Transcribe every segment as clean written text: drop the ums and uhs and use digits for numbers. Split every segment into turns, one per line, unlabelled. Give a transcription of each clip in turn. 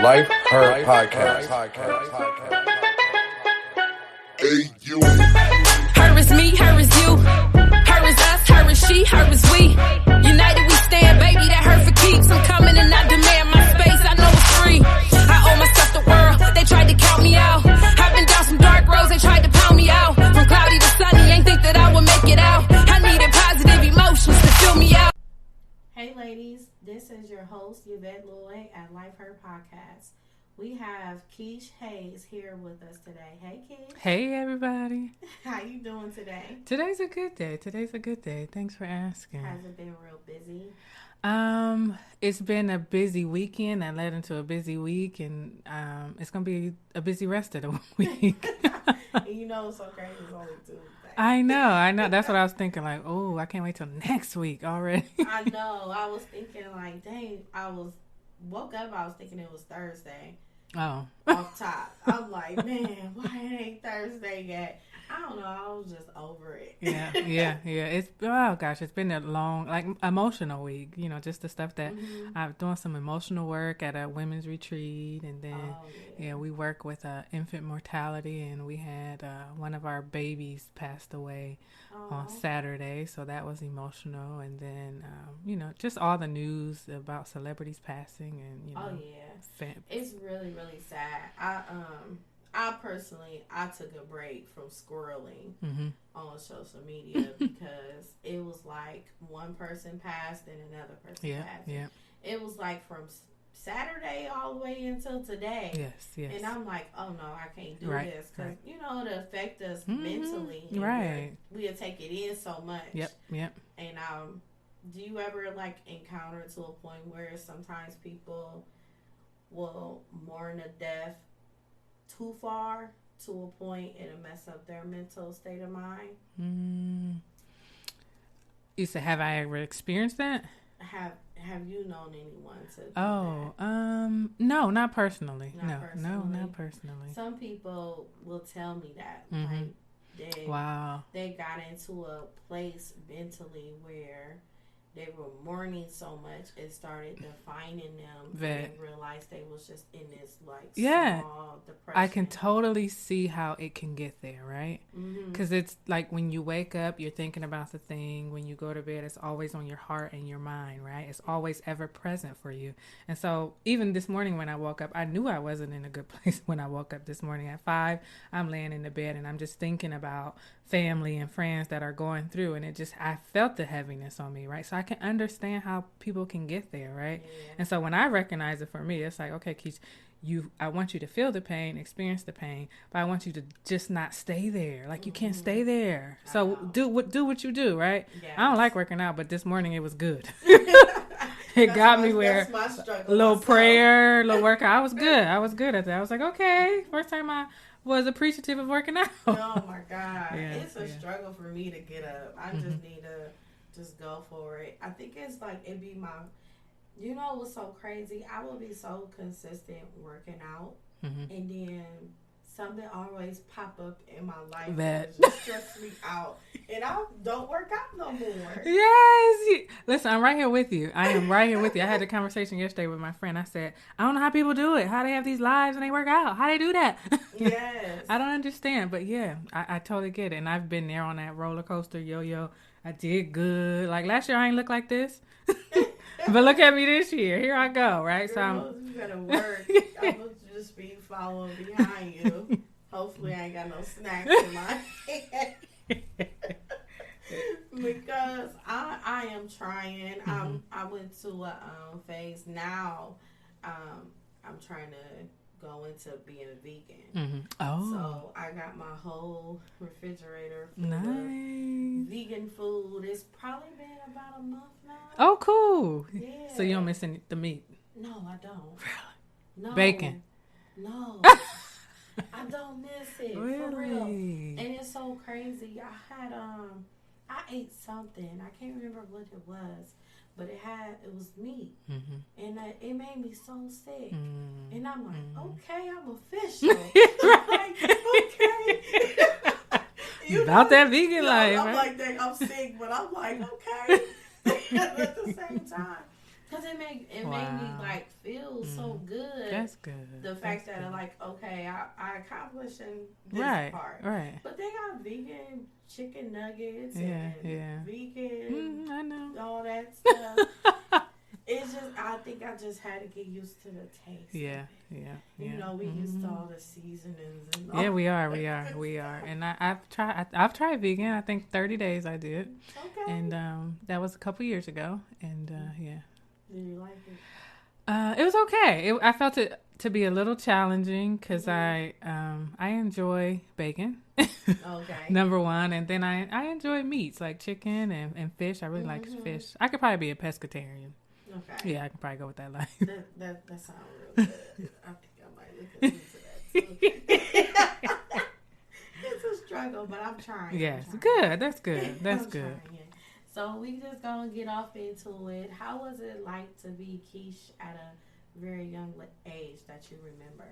Life Her Podcast.
Hey, you.
Her is me, her is you. Her is us, her is she, her is we. United we stand, baby, that hurt for keeps. I'm coming and I demand my space, I know it's free. I owe myself the world, they tried to count me out. I've been down some dark roads, they tried to pound me out. From cloudy to sunny, ain't think that I would make it out. I needed positive emotions to fill me out.
Hey ladies, this is your host Yvette Lloyd at Life Her Podcast. We have LaKesh Hayes here with us today. Hey, Kesh.
Hey, everybody.
How you doing today?
Today's a good day. Thanks for asking.
Has it been real busy?
It's been a busy weekend that led into a busy week, and it's gonna be a busy rest of the week.
You know, it's so crazy. It's only Tuesday.
I know. That's what I was thinking. Like, oh, I can't wait till next week already.
I know. I was thinking, like, dang. Woke up. I was thinking it was Thursday.
Oh.
Off top. I'm like, man, why it ain't Thursday yet? I don't know. I was just over it.
Yeah. It's been a long, like, emotional week. You know, just the stuff that I'm doing some emotional work at a women's retreat, and then we work with infant mortality, and we had one of our babies passed away on Saturday, so that was emotional. And then just all the news about celebrities passing, and
it's really, really sad. I personally took a break from scrolling on social media because it was like one person passed and another person passed. Yeah. It was like from Saturday all the way until today.
Yes.
And I'm like, oh no, I can't do this because it affects us mentally.
Right.
We'll take it in so much.
Yep.
And do you ever like encounter to a point where sometimes people will mourn a death too far to a point it'll mess up their mental state of mind?
You said, have I ever experienced that?
Have you known anyone to do
that? No, not personally. Not personally.
Some people will tell me that they got into a place mentally where they were mourning so much, it started defining them. They realized they was just in this small depression.
I can totally see how it can get there, right? Because it's like when you wake up, you're thinking about the thing. When you go to bed, it's always on your heart and your mind, right? It's always ever present for you. And so even this morning when I woke up, I knew I wasn't in a good place when I woke up this morning at 5. I'm laying in the bed and I'm just thinking about family and friends that are going through, and I felt the heaviness on me, right? So I can understand how people can get there, right? Yeah. And so when I recognize it for me, it's like, okay, Keith, I want you to feel the pain, experience the pain, but I want you to just not stay there. Like you can't stay there. So do what you do, right? Yes. I don't like working out, but this morning it was good. It got me where a little prayer, a little workout. I was good at that. I was like, okay, first time I was appreciative of working out.
Oh my God. It's a struggle for me to get up. I just need to just go for it. I think it's like it'd be my, what's so crazy? I will be so consistent working out, and then something always pop up in my life that just stress me out, and I don't work out no more.
Yes. Listen, I'm right here with you. I am right here with you. I had a conversation yesterday with my friend. I said, I don't know how people do it. How they have these lives and they work out. How they do that?
Yes.
I don't understand. But yeah, I totally get it. And I've been there on that roller coaster yo-yo. I did good. Like last year I ain't look like this. But look at me this year. Here I go, right?
Girl, you better work. I'm going to just be following behind you. Hopefully I ain't got no snacks in my hand. Because I am trying. I went to a phase now. I'm trying to go into being a vegan. So I got my whole refrigerator full of vegan food. It's probably been about a month now.
Oh, cool.
Yeah.
So you don't miss the meat?
No, I don't.
Really?
No.
Bacon?
No. I don't miss it.
Really?
For real. And it's so crazy. I ate something. I can't remember what it was. But it was meat. And it made me so sick. And I'm like, okay, I'm official. I'm like, okay.
About that vegan life.
I'm like, dang, I'm sick, but I'm like, okay. At the same time. Because it made me like feel so good.
That's good.
The fact that I'm like, okay, I accomplished this part.
Right.
But they got vegan chicken nuggets and vegan
I know.
all that stuff. It's just, I think I just had to get used to the taste.
Yeah.
You know, we used to all the seasonings and all.
Yeah, we are. And I've tried vegan. I think 30 days I did.
Okay.
And that was a couple years ago. And yeah.
Did you like it?
It was okay. I felt it to be a little challenging because I enjoy bacon.
Okay.
Number one, and then I enjoy meats like chicken and fish. I really like fish. I could probably be a pescatarian.
Okay.
Yeah, I could probably go with that life.
That sounds real good. I think I might look into that too. It's a struggle, but I'm trying.
Yes,
I'm trying.
good. That's good. That's good.
Trying. So we just gonna get off into it. How was it like to be Quiche at a very young age that you remember?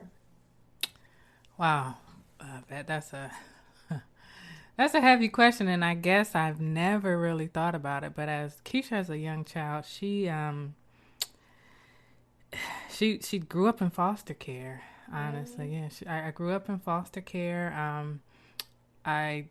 Wow, that's a heavy question, and I guess I've never really thought about it. But as Keisha as a young child, she grew up in foster care. Honestly, yeah. I grew up in foster care. I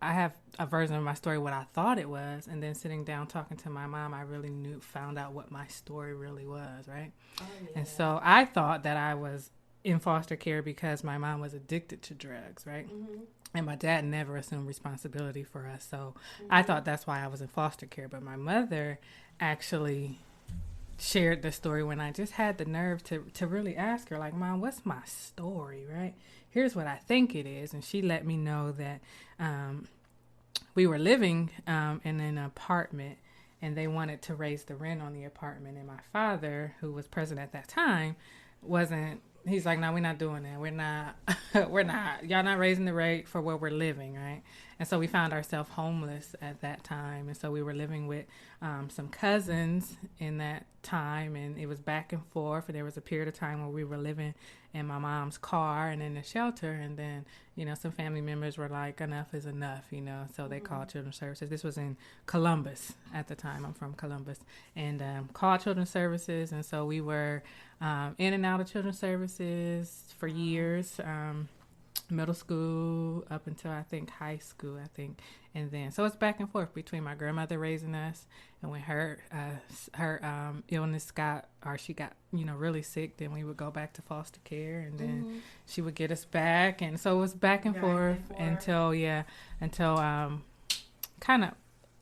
have a version of my story what I thought it was, and then sitting down talking to my mom, I really found out what my story really was, right?
Oh, yeah.
And so I thought that I was in foster care because my mom was addicted to drugs, right?
Mm-hmm.
And my dad never assumed responsibility for us. So I thought that's why I was in foster care. But my mother actually shared the story when I just had the nerve to really ask her, like, Mom, what's my story, right? Here's what I think it is. And she let me know that we were living in an apartment and they wanted to raise the rent on the apartment. And my father, who was president at that time, he's like, no, we're not doing that. We're not. Y'all not raising the rate for where we're living, right? And so we found ourselves homeless at that time. And so we were living with some cousins in that time, and it was back and forth. And there was a period of time where we were living in my mom's car and in the shelter. And then, some family members were like, enough is enough, so they called Children's Services. This was in Columbus at the time. I'm from Columbus. And called Children's Services. And so we were in and out of Children's Services for years, middle school up until I think high school, and then so it's back and forth between my grandmother raising us, and when her illness got really sick, then we would go back to foster care, and then she would get us back, and so it was back and forth until kind of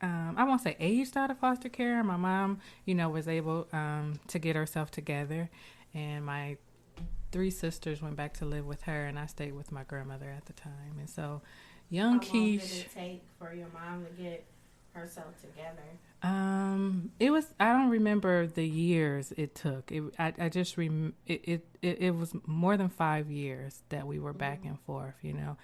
I won't say aged out of foster care. My mom, was able to get herself together, and my 3 sisters went back to live with her, and I stayed with my grandmother at the time. And so, young Quiche. How long did
it take for your mom to get herself together?
I don't remember the years it took. It was more than 5 years that we were back and forth, and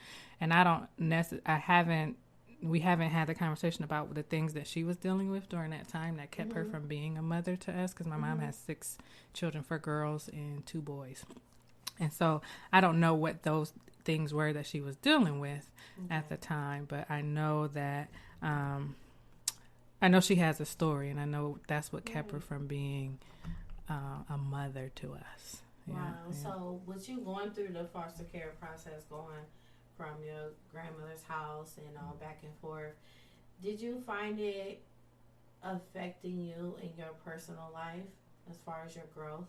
we haven't had the conversation about the things that she was dealing with during that time that kept her from being a mother to us, because my mom has 6 children, 4 girls and 2 boys. And so I don't know what those things were that she was dealing with at the time, but I know that I know she has a story, and I know that's what kept her from being a mother to us.
Wow. Yeah. So was you going through the foster care process, going from your grandmother's house and all back and forth, did you find it affecting you in your personal life as far as your growth?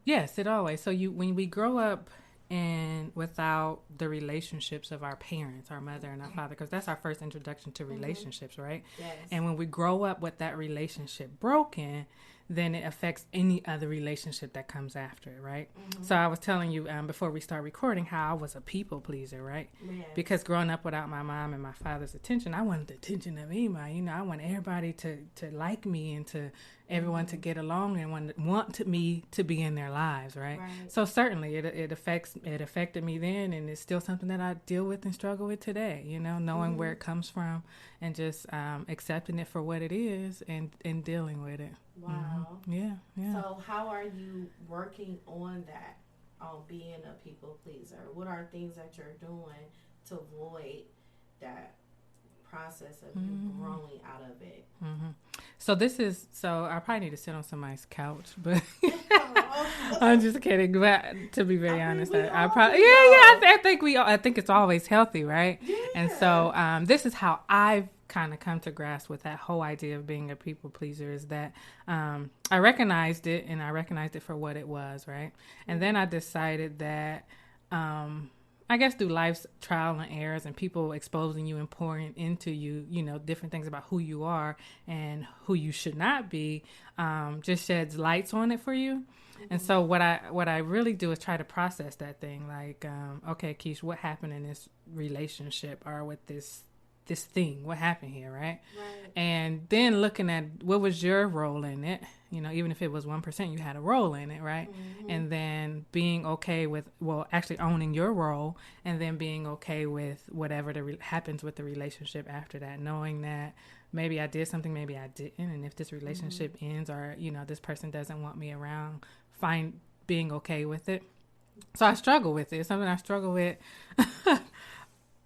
Yes, it always. So when we grow up and without the relationships of our parents, our mother and our father, because that's our first introduction to relationships, right?
Yes.
And when we grow up with that relationship broken, then it affects any other relationship that comes after it, right? So I was telling you before we start recording how I was a people pleaser, right?
Yes.
Because growing up without my mom and my father's attention, I wanted the attention of anybody. I want everybody to like me, and to everyone to get along, and want me to be in their lives, right? So certainly it affected me then, and it's still something that I deal with and struggle with today, knowing where it comes from, and just accepting it for what it is, and dealing with it.
Wow.
Yeah.
So how are you working on that, on being a people pleaser? What are things that you're doing to avoid that process of you growing out of it.
So I probably need to sit on somebody's couch, but I'm just kidding. But to be very honest, I think it's always healthy, right?
Yeah.
And so this is how I've kind of come to grasp with that whole idea of being a people pleaser, is that I recognized it, and I recognized it for what it was, right? And then I decided that I guess through life's trial and errors and people exposing you and pouring into you, different things about who you are and who you should not be, just sheds lights on it for you. And so what I really do is try to process that thing. Like, okay, Keish, what happened in this relationship or with this thing? What happened here, right? And then looking at what was your role in it, even if it was 1%, you had a role in it, right? And then being okay with, actually owning your role, and then being okay with whatever happens with the relationship after that, knowing that maybe I did something, maybe I didn't, and if this relationship ends or, this person doesn't want me around, being okay with it. So I struggle with it. It's something I struggle with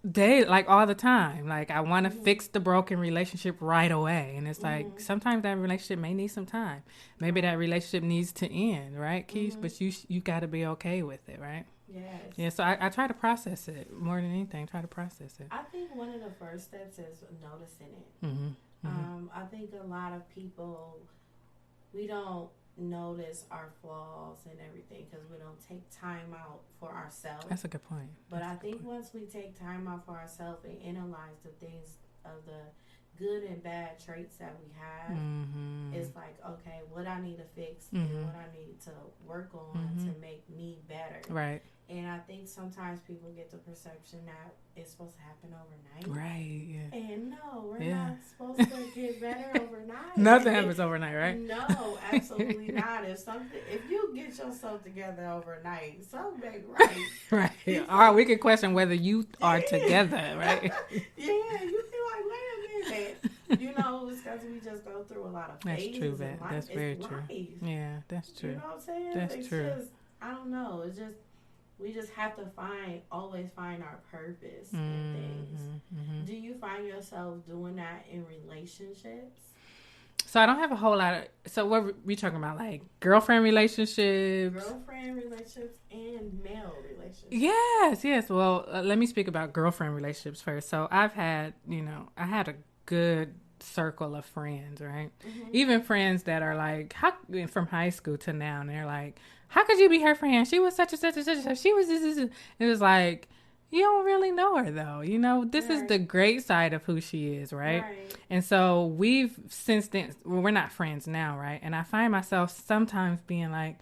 like all the time. Like, I want to fix the broken relationship right away, and it's like sometimes that relationship may need some time. Maybe that relationship needs to end, right, Keish? But you got to be okay with it, right?
Yes.
Yeah. So I try to process it more than anything. Try to process it.
I think one of the first steps is noticing it. I think a lot of people, we don't notice our flaws and everything because we don't take time out for ourselves.
That's a good point.
But I think once we take time out for ourselves and analyze the things of the good and bad traits that we have, it's like, okay, what I need to fix and what I need to work on to make me better.
Right.
And I think sometimes people get the perception that it's supposed to happen overnight.
Right, yeah.
And no, we're not supposed to get better overnight.
Nothing happens overnight, right?
No, absolutely not. If you get yourself together overnight, something ain't right.
Right. Or we could question whether you are together, right?
Yeah, you feel like, wait a minute. It's because we just go through a lot of phases.
That's true, Vet. That's very true.
Life.
Yeah, that's true.
You know what I'm saying?
That's true.
Just, I don't know. It's just, we just have to always find our purpose in things. Do you find yourself doing that in relationships?
So I don't have a whole lot of. So what we talking about, like girlfriend relationships?
Girlfriend relationships and male relationships.
Yes. Well, let me speak about girlfriend relationships first. So I've had, I had a good circle of friends, right? Even friends that are like, from high school to now, and they're like, how could you be her friend? She was such and such and such. She was this. It was like, you don't really know her though. This is the great side of who she is, right? And so we've since then, we're not friends now, right? And I find myself sometimes being like,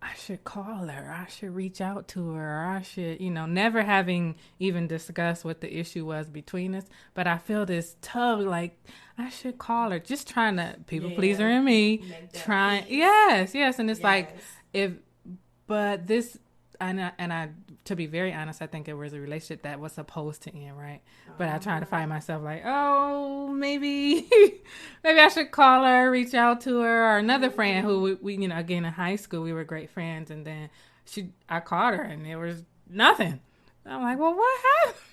I should call her. I should reach out to her. Or I should, never having even discussed what the issue was between us. But I feel this tug, like, I should call her. Just trying to people pleaser in me. Yes. And it's like, I to be very honest, I think it was a relationship that was supposed to end, right? But I try to find myself like, maybe I should call her, reach out to her, or another friend who we again in high school we were great friends, and then I called her and there was nothing. I'm like, well, what happened?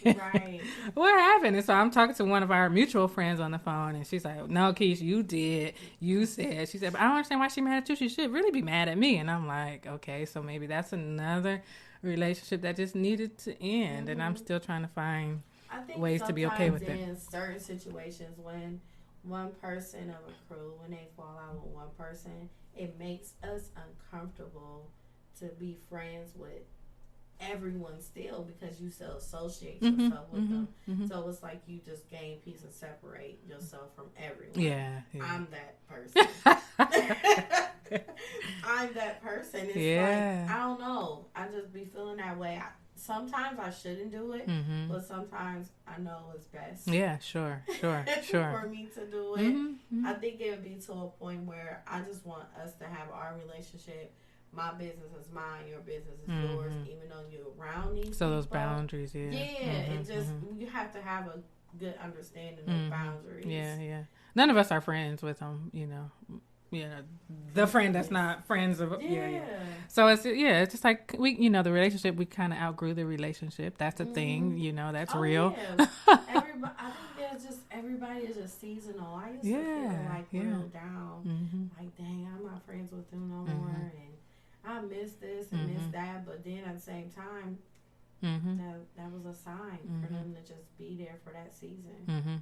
Right.
What happened? And so I'm talking to one of our mutual friends on the phone, and she's like, no, Keish, you did. You said. She said, but I don't understand why she's mad at you. She should really be mad at me. And I'm like, okay, so maybe that's another relationship that just needed to end. And I'm still trying to find ways to be okay with it.
In certain situations, when one person of a crew, when they fall out with one person, it makes us uncomfortable to be friends with everyone still, because you still associate yourself with them. So it's like you just gain peace and separate yourself from everyone.
Yeah.
I'm that person. I'm that person. It's like, I don't know. I just be feeling that way. Sometimes I shouldn't do it, but sometimes I know it's best.
Yeah, sure.
For me to do it. I think it would be to a point where I just want us to have our relationship. My business is mine, your business is yours, even though you're around these people.
Those boundaries,
it just, you have to have a good understanding of boundaries.
Yeah. None of us are friends with them, the friend that's not friends of, So it's just like, we, the relationship, we kind of outgrew the relationship. That's a thing, that's real.
Yeah. I think it's just everybody is just seasonal. I used to feel like real down. Like, dang, I'm not friends with them no more, and I miss this and miss that. But then at the same time, that was a sign for them to just be there for that season.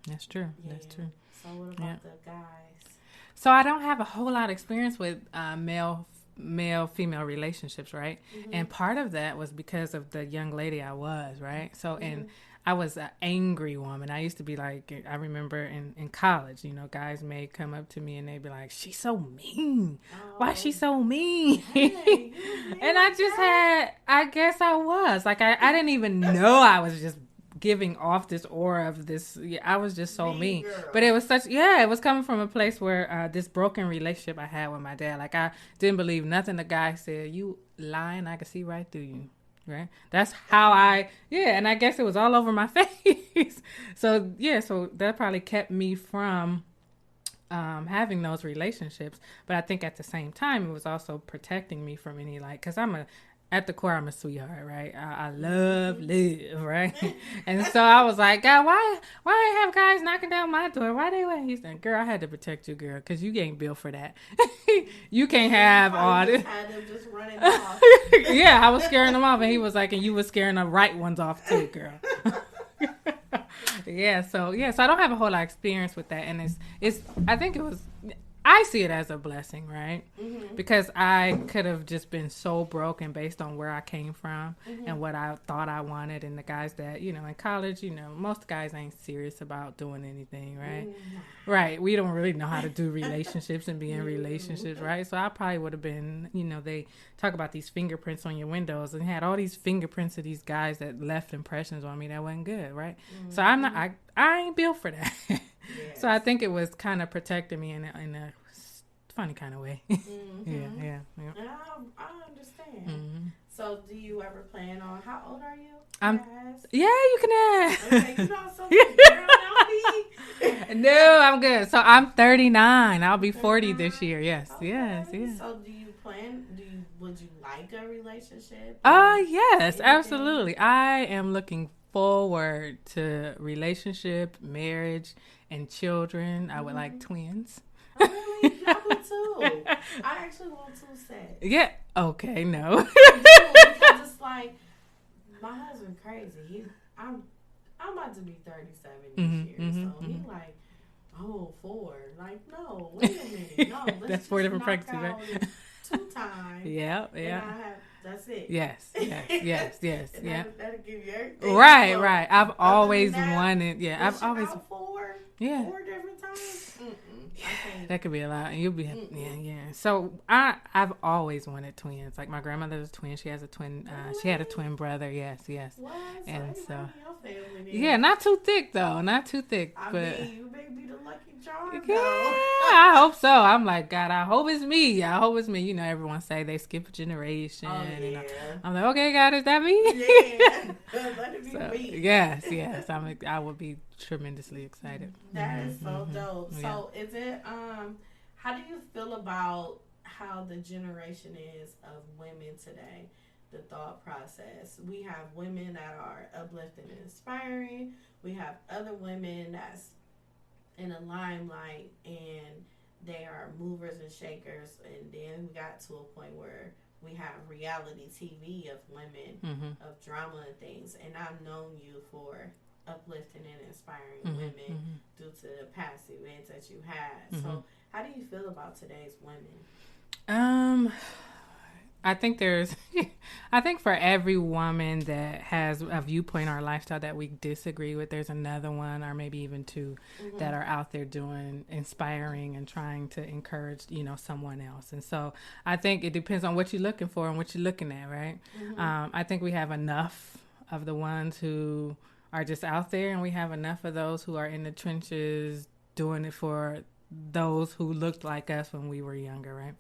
That's true.
Yeah.
That's true.
So what about the guys?
So I don't have a whole lot of experience with male-female relationships, right? And part of that was because of the young lady I was, right? So, and I was an angry woman. I used to be like, I remember in college, you know, guys may come up to me and they'd be like, she's so mean. Why is she so mean?
Hey,
and I guess I was. Like, I didn't even know I was just giving off this aura of this. I was just so mean.
Girl.
But it was it was coming from a place where this broken relationship I had with my dad. Like, I didn't believe nothing the guy said. You lying, I could see right through you. Right. That's how and I guess it was all over my face. So that probably kept me from having those relationships. But I think at the same time, it was also protecting me from any, like, because at the core, I'm a sweetheart, right? I love, right? And so I was like, God, why have guys knocking down my door? Why they wait? He said, girl, I had to protect you, girl, because you ain't built for that. You can't have all this.
Had them just running off.
Yeah, I was scaring them off, and he was like, and you were scaring the right ones off too, girl. So I don't have a whole lot of experience with that, and I see it as a blessing, right? Because I could have just been so broken based on where I came from and what I thought I wanted. And the guys that, you know, in college, you know, most guys ain't serious about doing anything, right? Right. We don't really know how to do relationships and be in relationships, right? So I probably would have been, you know, they talk about these fingerprints on your windows and had all these fingerprints of these guys that left impressions on me that wasn't good, right? So I ain't built for that. Yes. So I think it was kind of protecting me in a funny kind of way. Yeah.
I understand. So do you ever plan on, how old are you?
Yeah, you can ask.
Okay, you know something, girl, don't be.
No, I'm good. So I'm 39. I'll be 40 this year. Yes.
So would you like a relationship?
Yes, absolutely. I am looking forward to relationship, marriage, and children. I would like twins.
Oh, really? I would too. I actually want 2 sets.
Yeah. Okay. No.
Because it's like, my husband crazy. I'm about to be 37 this year, so he like, 4. Like, no, wait a minute, no. Let's
That's 4 different
knock
pregnancies,
out 2 times.
Yeah.
That's it.
Yes. Yeah.
That'll give you everything.
Right. I've always wanted. Yeah. I've always.
4 different times.
That could be a lot. And you'll be yeah. So I've always wanted twins. Like, my grandmother's a twin. She has a twin. She had a twin brother. Yes.
What?
And so
yeah,
not too thick though. Not too thick.
I mean, you may be the lucky charm.
Yeah, I hope so. I'm like, God, I hope it's me. You know, everyone say they skip a generation.
Oh, yeah.
And I'm like, okay, God, is that me?
Yeah, let it be me.
Yes. I would be tremendously excited.
That is so dope. So is it how do you feel about how the generation is of women today? The thought process. We have women that are uplifting and inspiring. We have other women that's in the limelight and they are movers and shakers. And then we got to a point where we have reality TV of women, of drama and things. And I've known you for uplifting and inspiring women due to the past events that you had. So how do you feel about today's women?
I think for every woman that has a viewpoint or a lifestyle that we disagree with, there's another one or maybe even 2 that are out there doing inspiring and trying to encourage, you know, someone else. And so I think it depends on what you're looking for and what you're looking at, right? I think we have enough of the ones who are just out there, and we have enough of those who are in the trenches doing it for those who looked like us when we were younger, right?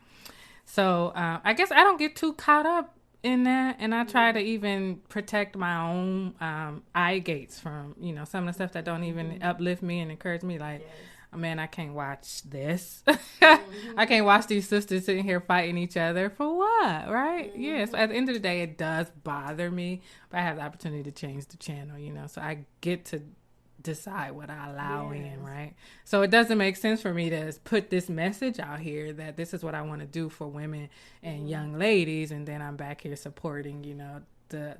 So I guess I don't get too caught up in that, and I try to even protect my own eye gates from, you know, some of the stuff that don't even uplift me and encourage me. Like, man, I can't watch this. I can't watch these sisters sitting here fighting each other for what, right? So at the end of the day, it does bother me, but I have the opportunity to change the channel, you know, so I get to decide what I allow in, right? So it doesn't make sense for me to put this message out here that this is what I want to do for women and young ladies, and then I'm back here supporting, you know, the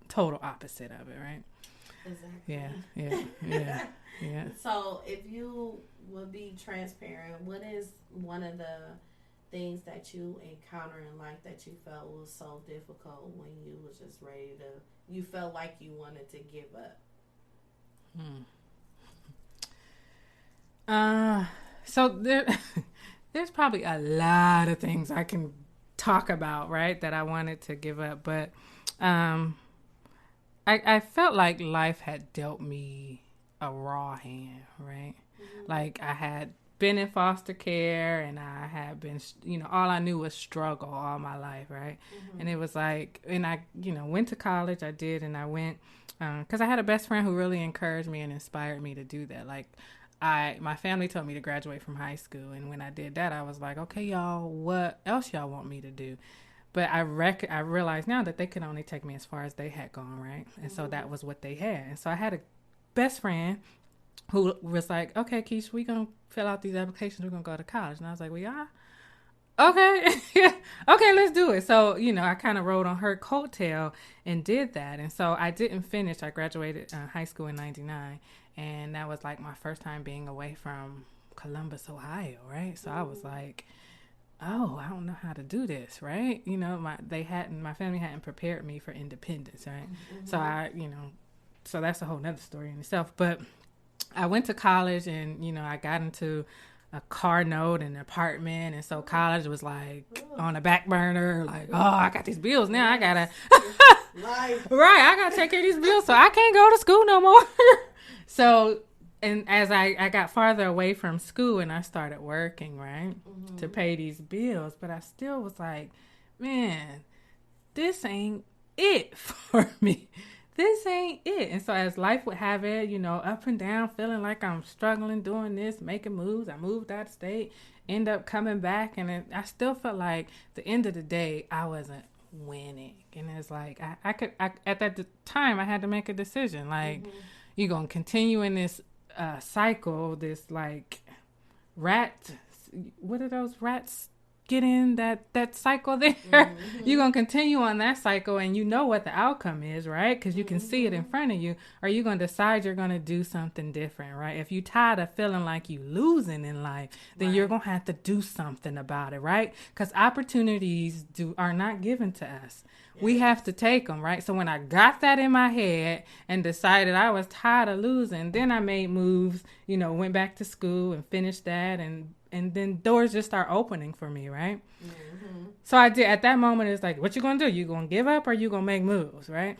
total opposite of it, right?
Exactly.
Yeah.
So if you would be transparent, what is one of the things that you encounter in life that you felt was so difficult when you was just ready to, you felt like you wanted to give up?
So there's probably a lot of things I can talk about, right, that I wanted to give up, but I felt like life had dealt me a raw hand, right? Like I had been in foster care and I had been, you know, all I knew was struggle all my life, right? And it was like, and I, you know, went to college, I did, and I went, because I had a best friend who really encouraged me and inspired me to do that. Like my family told me to graduate from high school, and when I did that, I was like, okay, y'all, what else y'all want me to do? But I realized now that they could only take me as far as they had gone, right? And so that was what they had. And so I had a best friend who was like, okay, Keisha, we going to fill out these applications. We're going to go to college. And I was like, well, yeah, okay. Okay, let's do it. So, you know, I kind of rode on her coattail and did that. And so I didn't finish. I graduated high school in 99. And that was like my first time being away from Columbus, Ohio, right? So I was like, oh, I don't know how to do this, right? You know, my family hadn't prepared me for independence, right? So so that's a whole nother story in itself. But I went to college and, you know, I got into a car note and an apartment. And so college was like on the back burner, like, oh, I got these bills now. I got to, right, I got to take care of these bills. So I can't go to school no more. So, and as I got farther away from school and I started working, right, to pay these bills, but I still was like, man, this ain't it for me. This ain't it. And so as life would have it, you know, up and down, feeling like I'm struggling, doing this, making moves. I moved out of state, end up coming back. And I still felt like at the end of the day, I wasn't winning. And it's like, I at that time, I had to make a decision. Like, you're going to continue in this cycle, this like what are those rats get in that cycle there? You're going to continue on that cycle and you know what the outcome is, right? Because you can see it in front of you. Or you're going to decide you're going to do something different, right? If you're tired of feeling like you losing in life, then you're going to have to do something about it, right? Because opportunities are not given to us. We have to take them, right? So when I got that in my head and decided I was tired of losing, then I made moves, you know, went back to school and finished that, and then doors just start opening for me, right? So I did. At that moment, it's like, what you gonna do? You gonna give up or you gonna make moves, right?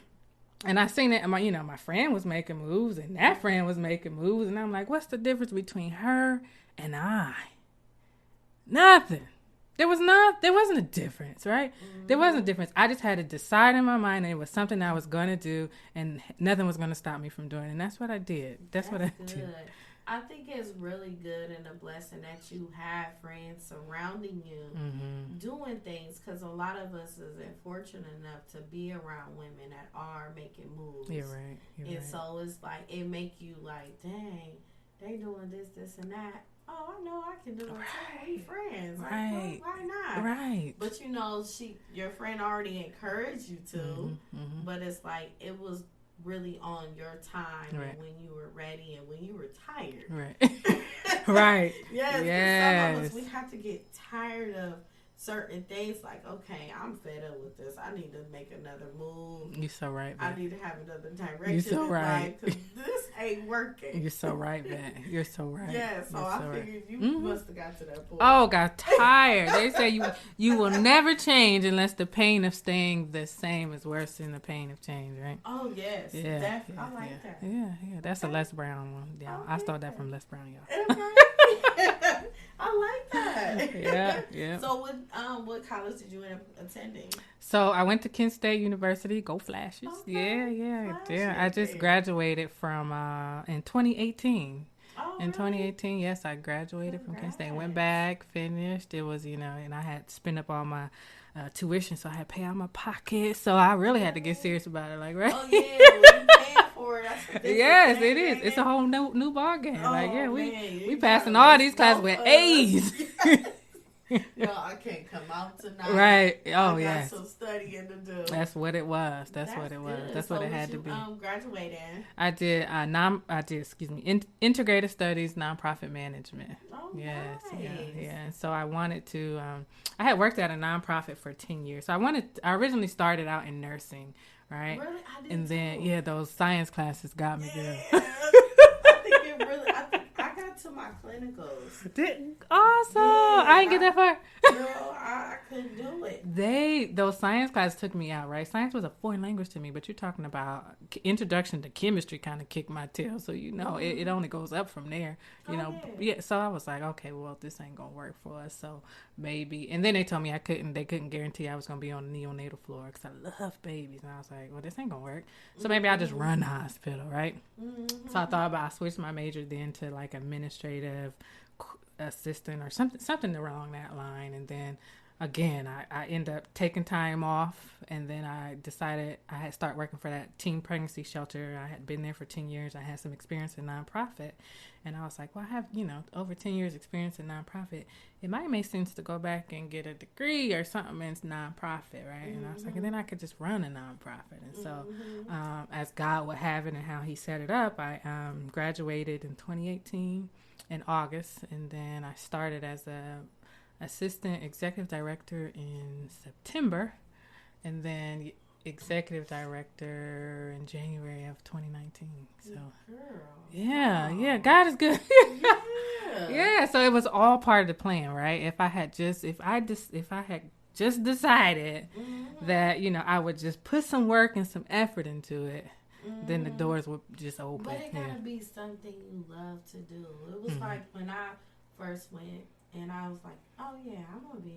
And I seen it. My friend was making moves, and that friend was making moves, and I'm like, what's the difference between her and I? Nothing. There wasn't a difference, right? There wasn't a difference. I just had to decide in my mind that it was something I was going to do and nothing was going to stop me from doing it. And that's what I did. That's what I did.
I think it's really good and a blessing that you have friends surrounding you doing things, because a lot of us isn't fortunate enough to be around women that are making moves.
You're right.
And so it's like, it make you like, dang, they doing this, and that. Oh, I know I can do it too. We friends.
Right.
Like, why not?
Right.
But you know, your friend already encouraged you to, but it's like it was really on your time and when you were ready and when you were tired.
Right. Right.
Yes. Some of us, we have to get tired of certain things. Like, okay, I'm fed up with this. I need to make another move.
You're so right, man.
I need to have another direction.
You're so right.
Because this ain't working.
You're so right, man. You're so right.
Yeah, so I figured you must have got to that point.
Oh, got tired. They say you will never change unless the pain of staying the same is worse than the pain of change, right?
Oh, yes.
Yeah.
I like that.
Yeah. That's a Les Brown one. Yeah, I stole that from Les Brown, y'all.
Okay. I like that.
Yeah.
So what college did you end up attending?
So I went to Kent State University. Go Flashes.
Okay.
Yeah. I just graduated from in 2018.
Oh,
in 2018, yes, I graduated from Kent State. Went back, finished. It was, and I had spent up all my tuition, so I had to pay out my pocket. So I really had to get serious about it, like, right?
Oh, yeah. Well, you paying for. That's
yes, it is. It's a whole new ball game.
Oh,
like, yeah,
man,
we passing all these classes with A's.
No, I can't come out tonight.
Right. Oh,
I got
yes.
some studying to do.
That's what it was. That's what it was.
Good.
That's
so
what it had to be.
Graduating.
I did integrated studies, nonprofit management.
Oh,
yes,
nice.
yeah. So I wanted to. I had worked at a nonprofit for 10 years. So I originally started out in nursing, right?
Really, I did
and then
too.
those science classes got me good.
I think it really. I got to my clinicals.
Awesome!
Yeah,
I didn't get that far.
Girl, I couldn't do it.
Those science classes took me out, right? Science was a foreign language to me, but you're talking about introduction to chemistry kind of kicked my tail. So, it only goes up from there, Yeah. So I was like, okay, well, this ain't going to work for us. So maybe, and then they told me they couldn't guarantee I was going to be on the neonatal floor because I love babies. And I was like, well, this ain't going to work. So maybe I'll just run the hospital, right? Mm-hmm. So I thought I switched my major then to like administrative assistant or something along that line. And then again, I end up taking time off, and then I decided I had start working for that teen pregnancy shelter. I had been there for 10 years. I had some experience in nonprofit, and I was like, well, I have, over 10 years experience in nonprofit. It might make sense to go back and get a degree or something in nonprofit, right? Mm-hmm. And I was like, and then I could just run a nonprofit. And so as God would have it and how he set it up, I graduated in 2018 in August, and then I started as a assistant executive director in September, and then executive director in January of 2019. So, yeah, God is good. Yeah. So it was all part of the plan, right? If I had just decided that I would just put some work and some effort into it, then the doors would just open.
But it gotta be something you love to do. It was like when I first went. And I was like, oh, yeah, I'm going to be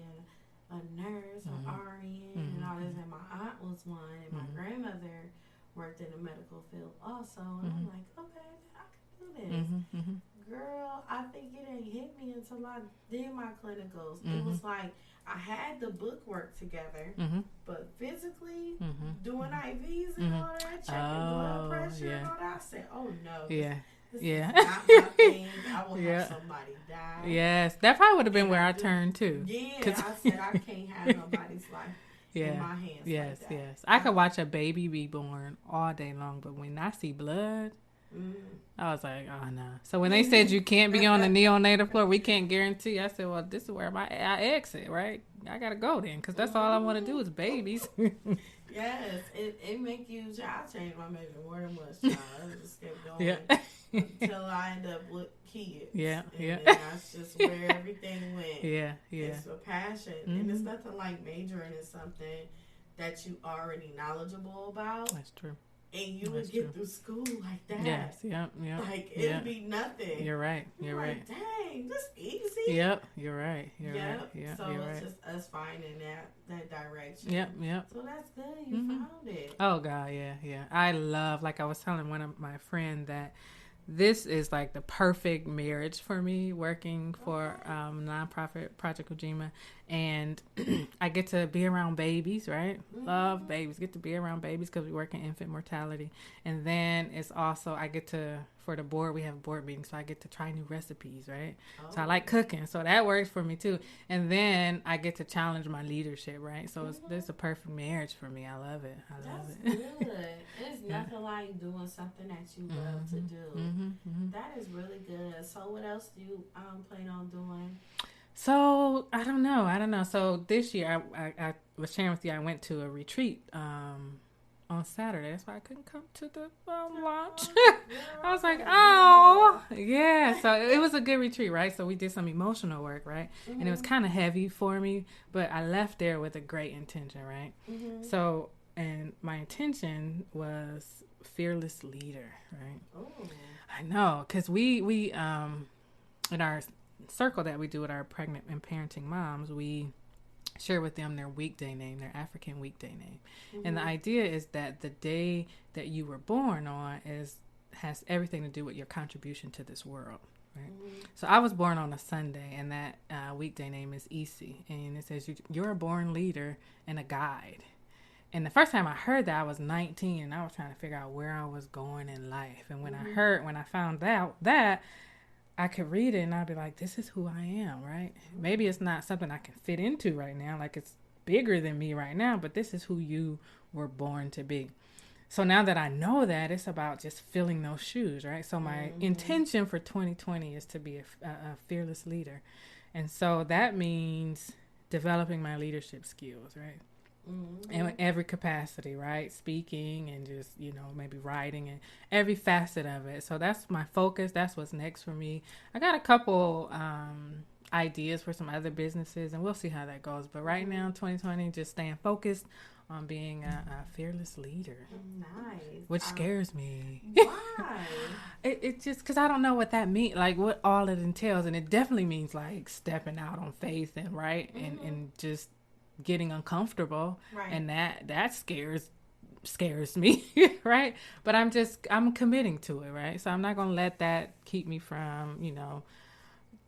a nurse, an RN, and all this. And my aunt was one, and my grandmother worked in the medical field also. And I'm like, okay, I can do this. Girl, I think it ain't hit me until I did my clinicals. It was like I had the book work together, but physically doing IVs and all that, checking blood pressure and all that, I said, oh, no. This is not my thing. I will have somebody die.
Yes, that probably would have been where I turned too.
Yeah, I said I can't have nobody's life in my hands.
Yes,
like that.
yes. I could watch a baby be born all day long, but when I see blood, I was like, oh no. So when they said you can't be on the neonatal floor, we can't guarantee. I said, well, this is where I exit, right? I gotta go then, because that's all I want to do is babies.
Yes, it make you. I changed my major more than much. I just kept going.
Yeah.
Until I end up with kids.
Yeah,
and that's just where everything went.
Yeah.
It's a passion. And it's nothing like majoring in something that you already knowledgeable about.
That's true.
And you would get through school like that.
Yes, yeah.
Like, it'd be nothing.
You're right. You're right.
Like, dang, this easy.
Yep, you're right. You're right. Yeah,
so
you're
it's
right.
just us finding that direction.
Yep.
So that's good. You found it.
Oh, God, yeah. I love, like I was telling one of my friends that this is like the perfect marriage for me, working for nonprofit Project Ujima, and I get to be around babies, right? Love babies. Get to be around babies because we work in infant mortality, and then it's also I get to, for the board, we have board meetings, so I get to try new recipes, right? So I like cooking, so that works for me too. And then I get to challenge my leadership, right? So it's a perfect marriage for me. I love it.
That's good. It's nothing like doing something that you love to do. That is really good. So what else do you plan on doing?
So I don't know. So this year I was sharing with you, I went to a retreat on Saturday. That's why I couldn't come to the launch. I was like, oh, yeah. So it was a good retreat, right? So we did some emotional work, right? And it was kind of heavy for me, but I left there with a great intention, right? So, and my intention was fearless leader, right? Oh. I know, because we in our circle that we do with our pregnant and parenting moms, we share with them their weekday name, their African weekday name. And the idea is that the day that you were born on has everything to do with your contribution to this world, right? So I was born on a Sunday, and that weekday name is Isi, and it says you're a born leader and a guide. And the first time I heard that, I was 19, and I was trying to figure out where I was going in life. And when I found out that, I could read it and I'd be like, this is who I am, right? Maybe it's not something I can fit into right now. Like, it's bigger than me right now, but this is who you were born to be. So now that I know that, it's about just filling those shoes, right? So my intention for 2020 is to be a fearless leader. And so that means developing my leadership skills, right? In every capacity, right? Speaking and just, maybe writing and every facet of it. So that's my focus. That's what's next for me. I got a couple ideas for some other businesses, and we'll see how that goes. But right now, 2020, just staying focused on being a fearless leader.
Nice.
Which scares me.
Why?
It just because I don't know what that means, like what all it entails. And it definitely means like stepping out on faith and and just getting uncomfortable, right? And that scares me, right? But I'm committing to it, right? So I'm not gonna let that keep me from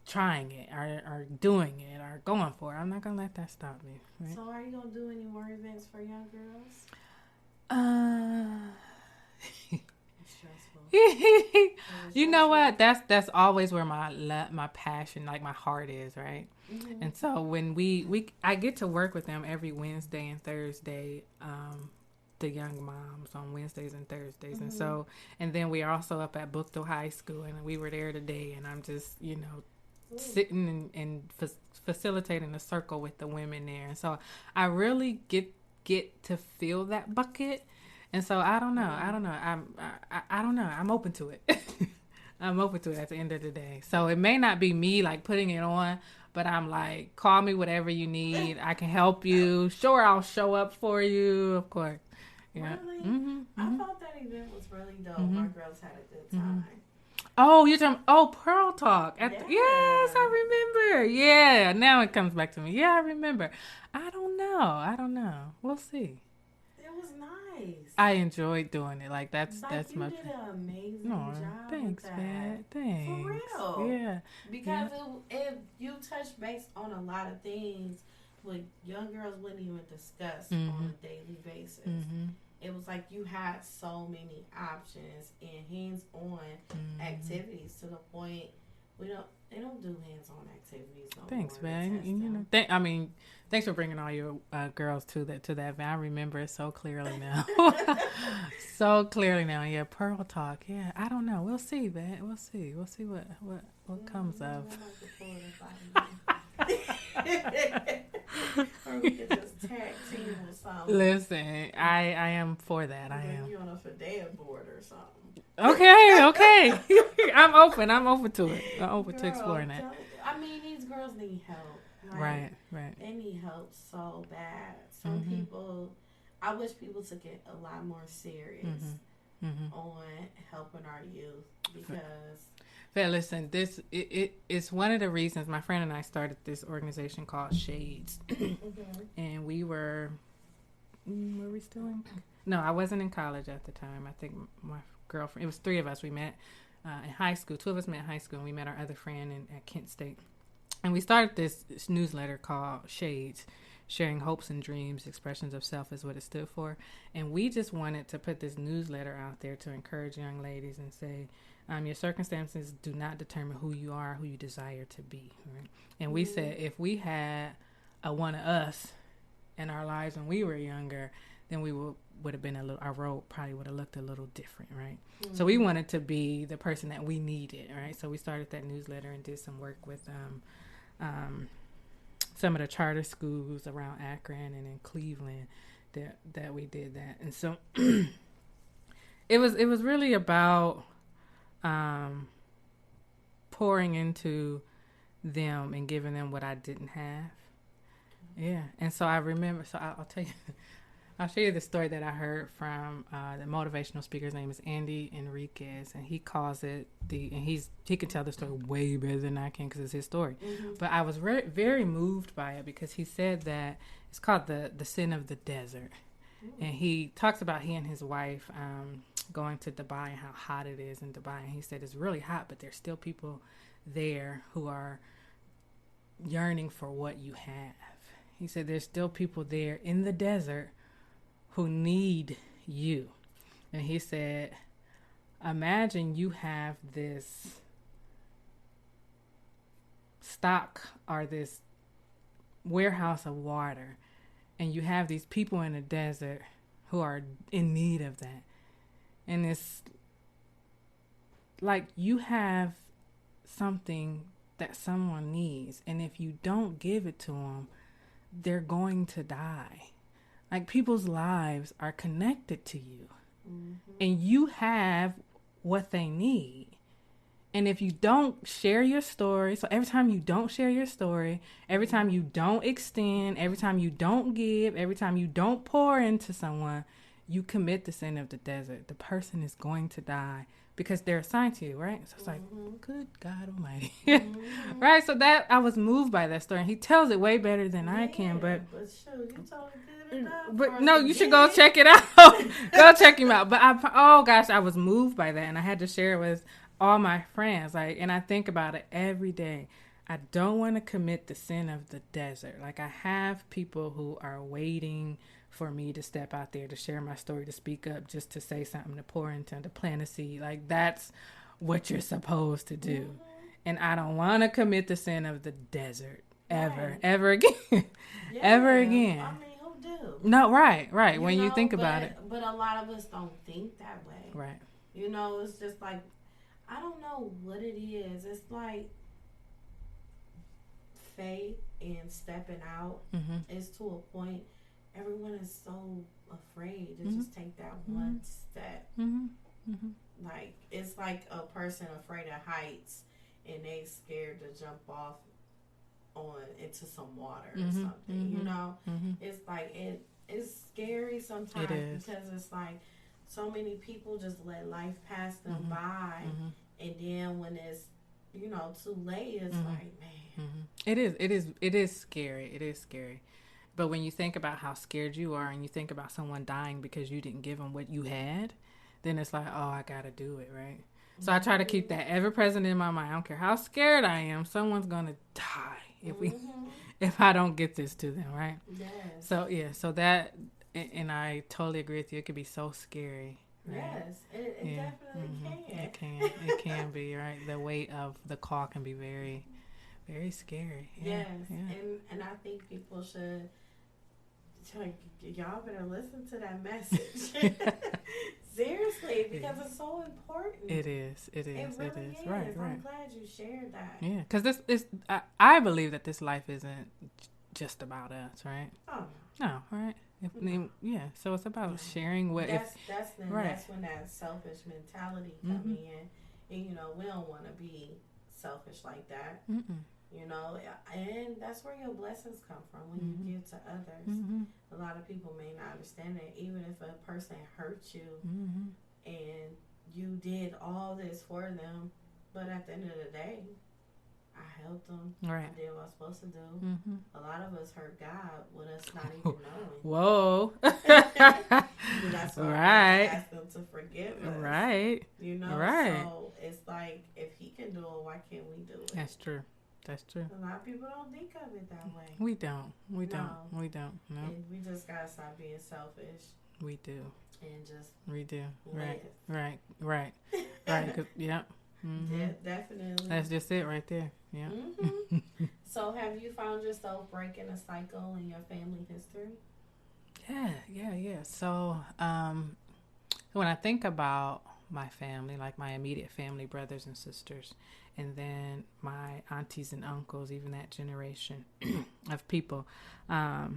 trying it or doing it or going for it. I'm not gonna let that stop me, right?
So are you gonna do any more events for young girls?
You know what? That's always where my passion, like my heart is, right? And so when I get to work with them every Wednesday and Thursday, the young moms on Wednesdays and Thursdays. And then we're also up at Bookville High School, and we were there today, and I'm just, sitting and facilitating a circle with the women there. And so I really get to feel that bucket. And so I don't know. I don't know. I'm open to it. I'm open to it at the end of the day. So it may not be me like putting it on, but I'm like, call me whatever you need. I can help you. Sure, I'll show up for you, of course. Yeah.
Really? I thought that event was really dope. My girls had a good time.
Oh, you're talking. Oh, Pearl Talk. Yes, I remember. Yeah, now it comes back to me. Yeah, I remember. I don't know. We'll see.
It was nice.
I enjoyed doing it. Like that's
you
my.
did an amazing job.
Thanks,
with that.
man. Thanks.
For real.
Yeah.
Because if you touch base on a lot of things, what young girls wouldn't even discuss on a daily basis. It was like you had so many options and hands-on activities to the point they don't do hands-on activities no
Thanks,
more.
man. Thanks for bringing all your girls to that event. I remember it so clearly now. So clearly now. Yeah, Pearl Talk. Yeah, I don't know. We'll see, man. We'll see what comes of.
Or we could just tag team or something.
Listen, I am for that. I am.
You on a S.H.A.D.E board or something.
Okay. I'm open to it. I'm open to exploring that.
These girls need help.
Right.
They need help so bad. Some people, I wish people took it a lot more serious on helping our youth because.
But listen, it's one of the reasons my friend and I started this organization called S.H.A.D.E.S. And we were we still in? No, I wasn't in college at the time. I think my girlfriend, it was 3 of us. We met in high school. 2 of us met in high school, and we met our other friend at Kent State. And we started this newsletter called S.H.A.D.E.S, Sharing Hopes and Dreams, Expressions of Self is what it stood for. And we just wanted to put this newsletter out there to encourage young ladies and say, your circumstances do not determine who you are, who you desire to be. Right? And we said if we had a one of us in our lives when we were younger, then we would have been our road probably would have looked a little different, right? So we wanted to be the person that we needed, right? So we started that newsletter and did some work with some of the charter schools around Akron and in Cleveland that we did that. And so it was really about pouring into them and giving them what I didn't have. Yeah. And so I remember, I'll tell you, I'll show you the story that I heard from the motivational speaker's name is Andy Enriquez, and he calls it he can tell the story way better than I can because it's his story. But I was very, very moved by it because he said that it's called the sin of the desert. And he talks about he and his wife going to Dubai and how hot it is in Dubai. And he said it's really hot, but there's still people there who are yearning for what you have. He said there's still people there in the desert who need you. And he said, imagine you have this stock or this warehouse of water, and you have these people in the desert who are in need of that. And it's like you have something that someone needs, and if you don't give it to them, they're going to die. Like, people's lives are connected to you, and you have what they need. And if you don't share your story, so every time you don't share your story, every time you don't extend, every time you don't give, every time you don't pour into someone, you commit the sin of the desert. The person is going to die because they're assigned to you, right? So it's like, good God Almighty. Right? So that, I was moved by that story. And he tells it way better than I can, but
shoot, you told it good enough.
but no, you should go check it out. Go check him out. But I was moved by that, and I had to share it with all my friends. Like, and I think about it every day. I don't want to commit the sin of the desert. Like, I have people who are waiting for me to step out there, to share my story, to speak up, just to say something, to pour into, to plant a seed. Like, that's what you're supposed to do. And I don't want to commit the sin of the desert ever again. Ever again.
I mean, who do?
No, right. When you think about it.
But a lot of us don't think that way.
Right.
You know, it's just like, I don't know what it is. It's like faith and stepping out is to a point. Everyone is so afraid to just take that one step. Like, it's like a person afraid of heights and they scared to jump off into some water or something. You know, it's like it's scary sometimes because it's like so many people just let life pass them by, and then when it's too late, it's like, man,
it is scary. It is scary. But when you think about how scared you are, and you think about someone dying because you didn't give them what you had, then it's like, oh, I gotta do it, right? So I try to keep that ever present in my mind. I don't care how scared I am, someone's gonna die if I don't get this to them, right?
Yes.
So that, and I totally agree with you. It could be so scary. Right?
Yes, it definitely can.
It can be, right? The weight of the call can be very, very scary.
Yes, and I think people should. Y'all better listen to that message. Seriously, because it's so important.
It is. It
really
is.
Right.
Right.
I'm glad you shared that.
Yeah, because this is. I believe that this life isn't just about us, right?
Oh
no, right? Yeah. So it's about sharing what.
That's when that selfish mentality come in, and we don't want to be selfish like that. And that's where your blessings come from, when you give to others. A lot of people may not understand that, even if a person hurt you and you did all this for them, but at the end of the day, I helped them.
Right.
I did what I was supposed to do. A lot of us hurt God with us not even knowing.
Whoa.
That's why
right.
I asked them to forgive us.
Right. Right.
So it's like, if he can do it, why can't we do it?
That's true. That's true.
A lot of people don't think of it that way.
We don't. No.
And we just gotta stop being selfish.
We do.
And just
we do.
live.
Right. Yeah.
Yeah, definitely.
That's just it right there. Yeah.
So, have you found yourself breaking a cycle in your family history?
Yeah. So, when I think about my family, like my immediate family, brothers and sisters, and then my aunties and uncles, even that generation of people, I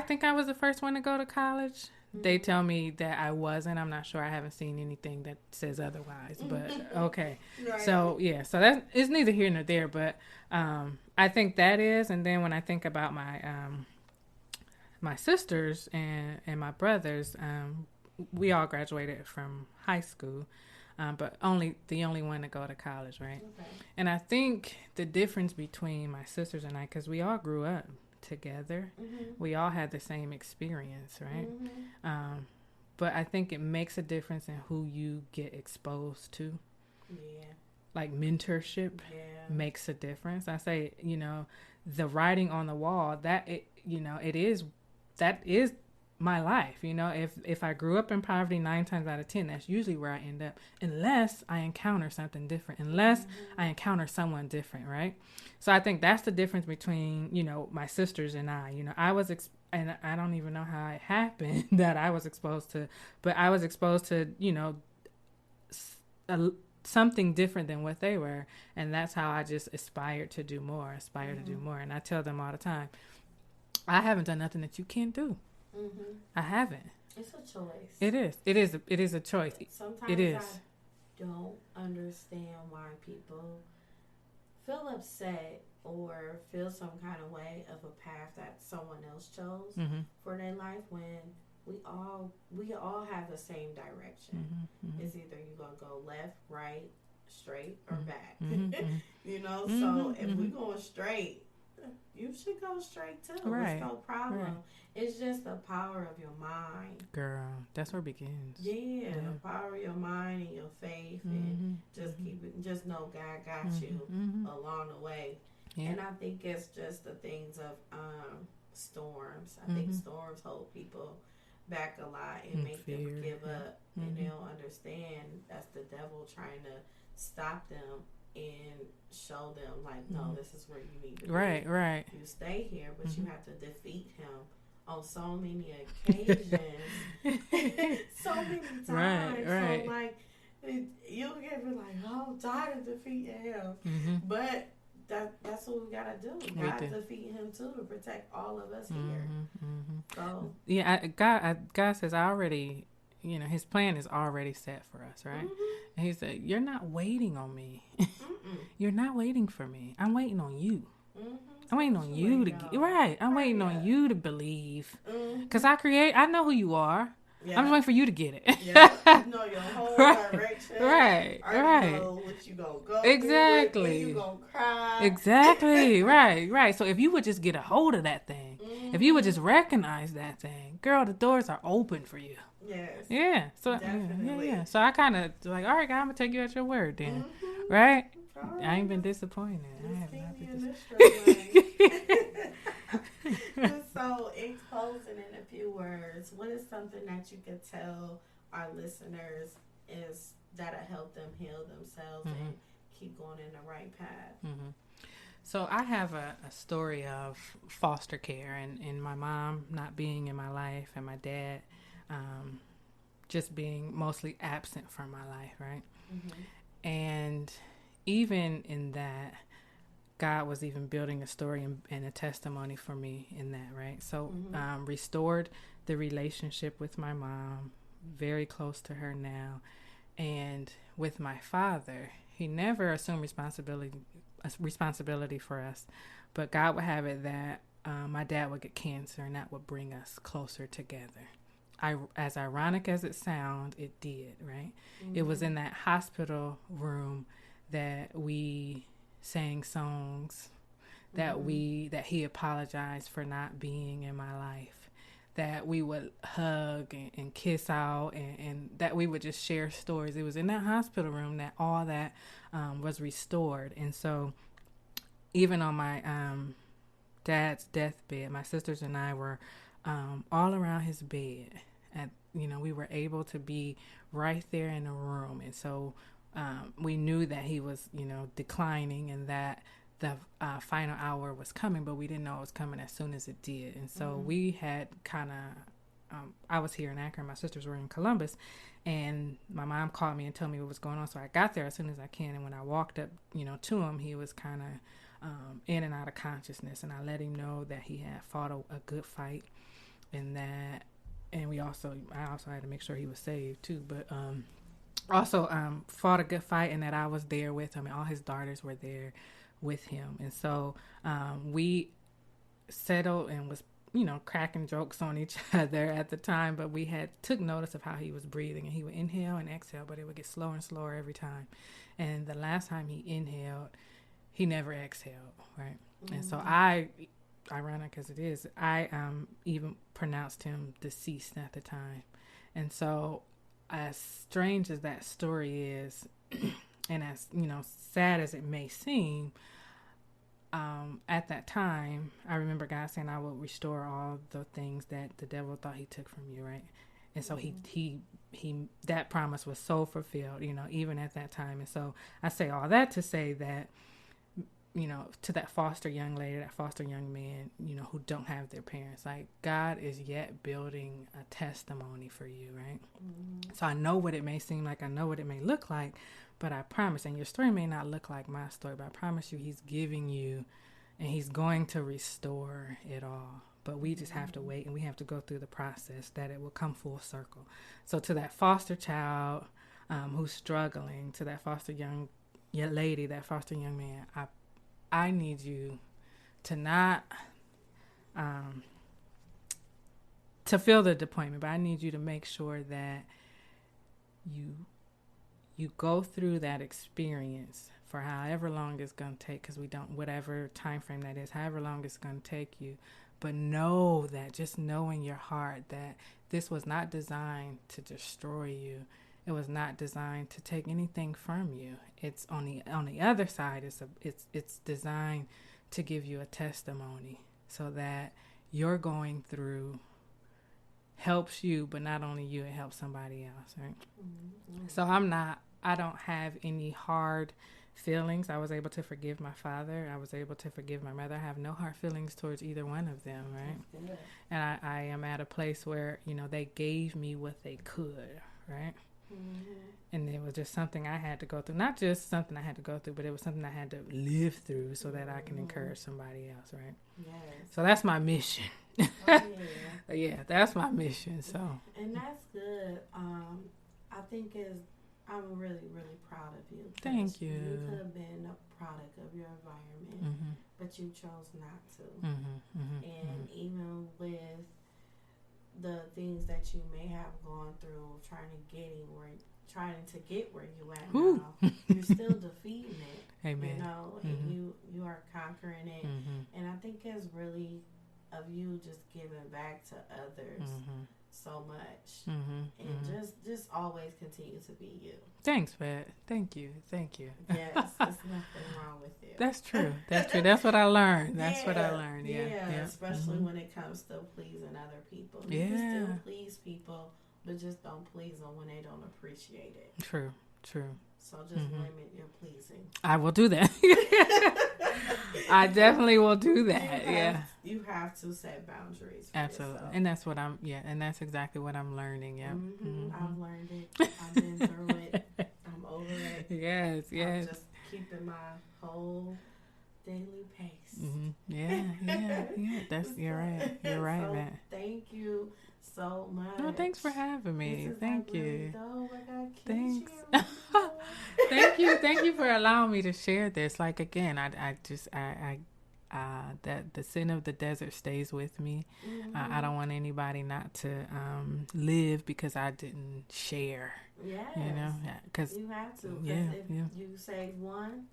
think I was the first one to go to college. They tell me that I wasn't. I'm not sure. I haven't seen anything that says otherwise, but okay. Right. So that is neither here nor there, but I think that is. And then when I think about my sisters and my brothers, we all graduated from high school, but the only one to go to college, right? Okay. And I think the difference between my sisters and I, because we all grew up together, we all had the same experience, right? But I think it makes a difference in who you get exposed to.
Yeah.
like mentorship makes a difference. I say, you know, the writing on the wall, that is my life. You know, if I grew up in poverty 9 times out of 10, that's usually where I end up, unless I encounter something different, unless I encounter someone different, right? So I think that's the difference between, you know, my sisters and I. You know, and I don't even know how it happened that I was exposed to, but I was exposed to, you know, something different than what they were, and that's how I just aspire to do more. And I tell them all the time, I haven't done nothing that you can't do. I haven't.
It's a choice.
It is a choice.
Sometimes
it is.
I don't understand why people feel upset or feel some kind of way of a path that someone else chose for their life, when we all have the same direction. It's either you're gonna go left, right, straight, or back. You know, so if we're going straight, you should go straight too. Right. There's no problem. Right. It's just the power of your mind.
Girl, that's where it begins.
Yeah, the power of your mind and your faith, and just keep it. Just know God got you along the way. Yeah. And I think it's just the things of storms. I think storms hold people back a lot and make them give up, and they don't understand that's the devil trying to stop them and show them, like, no, this is where you need to be.
Right.
You stay here, but you have to defeat him on so many occasions, so many times. Right. So, like, you'll get like, oh, I'm tired of defeating him. But that's what we gotta do. God defeat him too, to protect all of us here. So
yeah, God says, I already, you know, his plan is already set for us, right? And he said, you're not waiting on me. You're not waiting for me. I'm waiting on you. I'm waiting on you to get right. I'm waiting on you to believe, because I know who you are. Yeah. I'm just waiting for you to get it.
You know your whole direction.
Right.
You know what you gonna go
exactly.
through, you gonna cry.
Exactly. Right. So if you would just get a hold of that thing, if you would just recognize that thing, girl, the doors are open for you.
Yes.
Yeah. So
definitely.
Yeah. So I kind of like, all right, God, I'm gonna take you at your word then, right? I ain't been disappointed. I have not been disappointed.
So, in closing, in a few words, what is something that you could tell our listeners is that'll help them heal themselves and keep going in the right path?
So I have a story of foster care and my mom not being in my life, and my dad just being mostly absent from my life, right? And even in that, God was even building a story and a testimony for me in that, right? So restored the relationship with my mom, very close to her now. And with my father, he never assumed responsibility for us, but God would have it that my dad would get cancer, and that would bring us closer together. As ironic as it sounds, it did, right? It was in that hospital room that we sang songs, that he apologized for not being in my life, that we would hug and kiss out, and that we would just share stories. It was in that hospital room that all that was restored. And so even on my dad's deathbed, my sisters and I were all around his bed. And, you know, we were able to be right there in the room. And so we knew that he was, you know, declining, and that the final hour was coming, but we didn't know it was coming as soon as it did. And so we had kind of, I was here in Akron, my sisters were in Columbus, and my mom called me and told me what was going on. So I got there as soon as I can. And when I walked up, you know, to him, he was kind of in and out of consciousness. And I let him know that he had fought a good fight, and that, and I also had to make sure he was saved too. But also fought a good fight, and that I was there with him, and all his daughters were there with him. And so we settled and was, you know, cracking jokes on each other at the time, but we took notice of how he was breathing, and he would inhale and exhale, but it would get slower and slower every time. And the last time he inhaled, he never exhaled, right? And so I, ironic as it is, I even pronounced him deceased at the time. And so as strange as that story is, as, sad as it may seem, at that time, I remember God saying, I will restore all the things that the devil thought he took from you, right? And so he that promise was so fulfilled, even at that time. And so I say all that to say that, to that foster young lady, that foster young man, who don't have their parents, like, God is yet building a testimony for you, right? Mm-hmm. So I know what it may seem like, I know what it may look like, but I promise, and your story may not look like my story, but I promise you, he's giving you, and he's going to restore it all. But we just have to wait, and we have to go through the process that it will come full circle. So to that foster child who's struggling, to that foster young lady, that foster young man, I need you to not to feel the disappointment, but I need you to make sure that you go through that experience for however long it's going to take, because whatever time frame that is, however long it's going to take you. But know that, just know in your heart that this was not designed to destroy you. It was not designed to take anything from you. It's on the other side. It's designed to give you a testimony, so that you're going through helps you, but not only you, it helps somebody else, right? Mm-hmm. So I don't have any hard feelings. I was able to forgive my father. I was able to forgive my mother. I have no hard feelings towards either one of them, right? And I am at a place where, they gave me what they could, right? Mm-hmm. And it was just something I had to go through. Not just something I had to go through, but it was something I had to live through so that I can encourage somebody else, right? Yes. So that's my mission. Oh, yeah. Yeah, that's my mission. So.
And that's good. I think I'm really, really proud of you.
Thank you.
You could have been a product of your environment, but you chose not to. And even with the things that you may have gone through, trying to get where you at now, you're still defeating it.
Amen.
And you are conquering it. And I think it's really of you just giving back to others. So much, and just always continue to be you.
Thanks, Pat. Thank you.
Yes, there's nothing wrong with you.
That's true. That's what I learned. That's what I learned. Yeah.
Especially when it comes to pleasing other people. You can still please people, but just don't please them when they don't appreciate it.
True.
So just limit your pleasing.
I will do that. I definitely will do that.
You have to set boundaries.
Absolutely.
Yourself.
And that's and that's exactly what I'm learning. Yeah.
I've learned it. I've been through it. I'm over it.
Yes.
I'm just keeping my whole daily pace.
Yeah. You're right. You're right,
so
man.
Thank you so much.
No, thanks for having me. Thank you.
Thanks.
Thank you for allowing me to share this. Like, again, I that the sin of the desert stays with me. I don't want anybody not to live because I didn't share.
Yes.
Because
you have to. If you save one,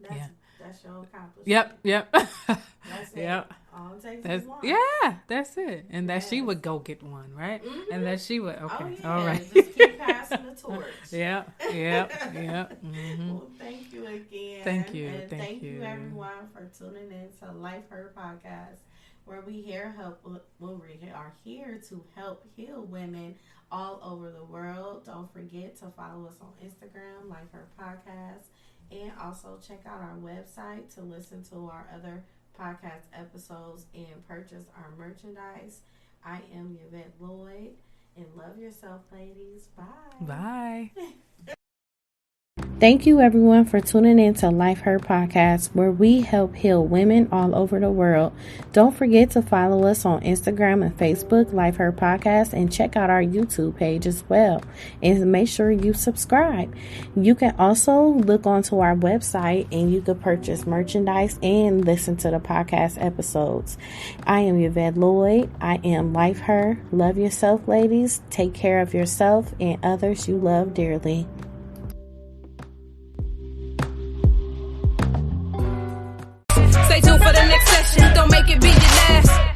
that's your accomplishment.
Yep.
That's it. All it takes is one.
Yeah, that's it. And that she would go get one, right? And that she would. Okay. All right.
Just keep passing the torch.
Yep.
Well, thank you again.
Thank you.
And thank you everyone for tuning in to Life Her Podcast, where we are here to help heal women all over the world. Don't forget to follow us on Instagram, Life Her Podcast, and also check out our website to listen to our other podcast episodes and purchase our merchandise. I am Yvette Lloyd, and love yourself, ladies. Bye. Thank you, everyone, for tuning in to Life Her Podcast, where we help heal women all over the world. Don't forget to follow us on Instagram and Facebook, Life Her Podcast, and check out our YouTube page as well. And make sure you subscribe. You can also look onto our website and you can purchase merchandise and listen to the podcast episodes. I am Yvette Lloyd. I am Life Her. Love yourself, ladies. Take care of yourself and others you love dearly.
Stay tuned for the next session. Don't make it be your last.